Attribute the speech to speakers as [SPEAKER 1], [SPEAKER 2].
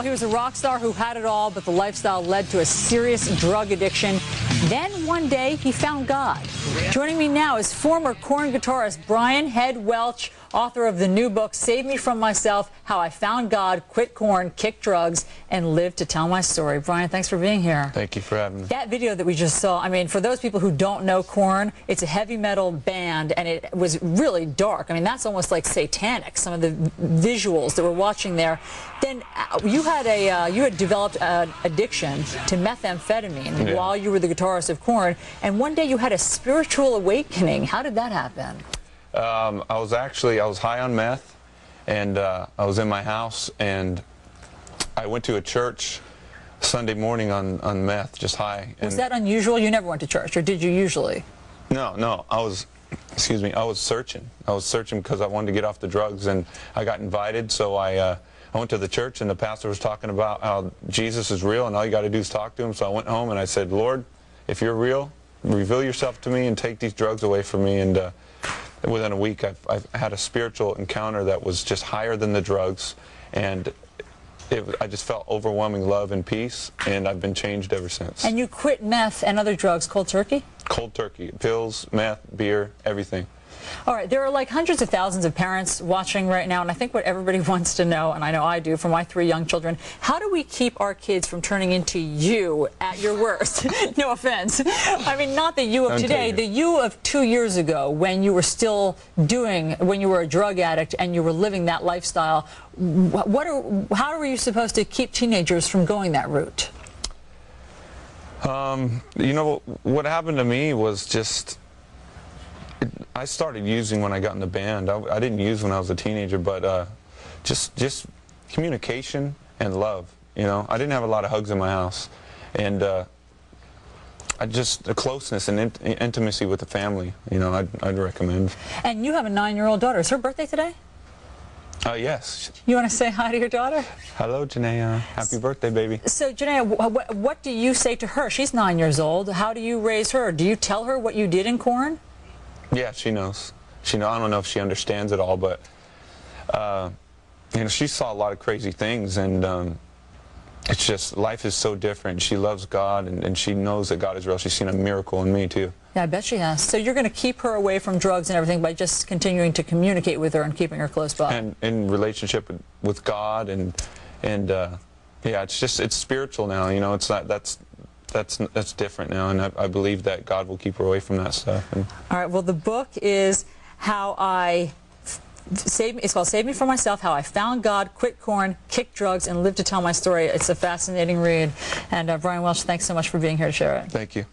[SPEAKER 1] Well, he was a rock star who had it all, but the lifestyle led to a serious drug addiction. Then one day, he found God. Joining me now is former Korn guitarist Brian "Head" Welch, author of the new book, Save Me From Myself, How I Found God, Quit Korn, Kicked Drugs, and Lived to Tell My Story. Brian, thanks for being here.
[SPEAKER 2] Thank you for having me.
[SPEAKER 1] That video that we just saw, I mean, for those people who don't know Korn, it's a heavy metal band, and it was really dark. I mean, that's almost like satanic, some of the visuals that we're watching there. Then you had developed an addiction to methamphetamine while you were the guitarist of Korn, and one day you had a spiritual awakening. How did that happen?
[SPEAKER 2] I was high on meth, and I was in my house, and I went to a church Sunday morning on meth, just high.
[SPEAKER 1] Was that unusual? You never went to church, or did you usually?
[SPEAKER 2] No, I was searching. I was searching because I wanted to get off the drugs, and I got invited, so I went to the church, and the pastor was talking about how Jesus is real, and all you got to do is talk to him. So I went home, and I said, Lord, if you're real, reveal yourself to me and take these drugs away from me. And within a week, I've had a spiritual encounter that was just higher than the drugs, and I just felt overwhelming love and peace, and I've been changed ever since.
[SPEAKER 1] And you quit meth and other drugs cold turkey?
[SPEAKER 2] Cold turkey. Pills, meth, beer, everything.
[SPEAKER 1] All right, there are like hundreds of thousands of parents watching right now, and I think what everybody wants to know, and I know I do for my 3 young children, how do we keep our kids from turning into you at your worst? No offense. I mean, not the you of today, the you of 2 years ago, when you were still when you were a drug addict and you were living that lifestyle. How are you supposed to keep teenagers from going that route?
[SPEAKER 2] You know, what happened to me was just, I started using when I got in the band. I didn't use when I was a teenager, but just communication and love. You know, I didn't have a lot of hugs in my house, and just a closeness and intimacy with the family. You know, I'd recommend. And
[SPEAKER 1] you have a 9-year-old daughter. Is her birthday today?
[SPEAKER 2] Yes.
[SPEAKER 1] You want to say hi to your daughter?
[SPEAKER 2] Hello, Janaea. Happy birthday, baby.
[SPEAKER 1] So, Janaea, what do you say to her? She's 9 years old. How do you raise her? Do you tell her what you did in Korn?
[SPEAKER 2] Yeah, she knows. I don't know if she understands it all, but you know, she saw a lot of crazy things, and it's just, life is so different. She loves God, and she knows that God is real. She's seen a miracle in me too.
[SPEAKER 1] Yeah, I bet she has. So you're going to keep her away from drugs and everything by just continuing to communicate with her and keeping her close by.
[SPEAKER 2] And in relationship with God, and yeah, it's spiritual now. You know, it's not that's different now, and I believe that God will keep her away from that stuff.
[SPEAKER 1] All right. Well, the book is it's called Save Me From Myself, How I Found God, Quit Korn, Kicked Drugs, and Lived to Tell My Story. It's a fascinating read. And Brian Welch, thanks so much for being here to share it.
[SPEAKER 2] Thank you.